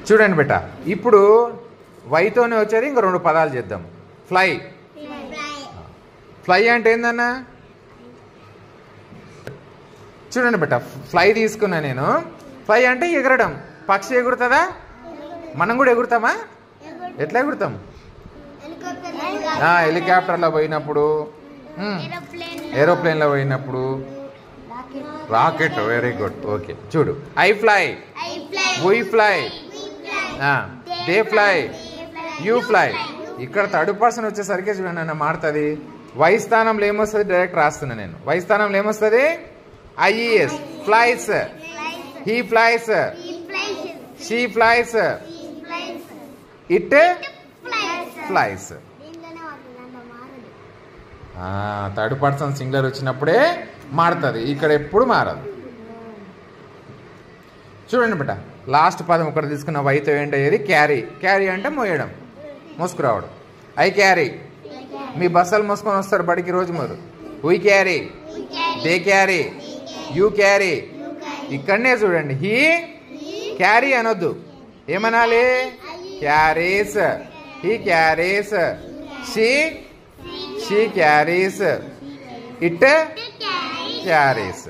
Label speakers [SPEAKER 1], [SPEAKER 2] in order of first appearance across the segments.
[SPEAKER 1] చూడండి బెట, ఇప్పుడు వైతోనే వచ్చేది ఇంకో 2 పదాలు చేద్దాం. ఫ్లై. ఫ్లై అంటే ఏందన్నా? చూడండి బెట, ఫ్లై తీసుకున్నా నేను. ఫ్లై అంటే ఎగరడం. పక్షి ఎగురుతుందా? మనం కూడా ఎగురుతామా? ఎట్లా ఎగురుతాం? హెలికాప్టర్లో పోయినప్పుడు, ఏరోప్లేన్లో పోయినప్పుడు, రాకెట్. Very good. ఓకే, చూడు. I fly, we fly, they fly, you fly. ఇక్కడ థర్డ్ పర్సన్ వచ్చేసరికి చూడండి అన్న మారుతుంది. వై స్థానంలో ఏమొస్తుంది? డైరెక్ట్ రాస్తున్నా నేను. వై స్థానంలో ఏమొస్తుంది? IES. Flies. He flies, she flies, it flies. Third person singular వచ్చినప్పుడే మారుతుంది, ఇక్కడ ఎప్పుడు మారదు. చూడండి బిడ్డ, లాస్ట్ పదం ఒకటి తీసుకున్న వైతో ఏంటయ్యేది? క్యారీ. క్యారీ అంటే మోయడం, మోసుకురావడం. I carry. మీ బస్సులు మోసుకొని వస్తారు బడికి రోజు మీరు. We carry, they carry, you carry. ఇక్కడనే చూడండి, హీ క్యారీ అనొద్దు, ఏమనాలి? Carries. He carries, she carries, it carries.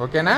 [SPEAKER 1] ఓకేనా?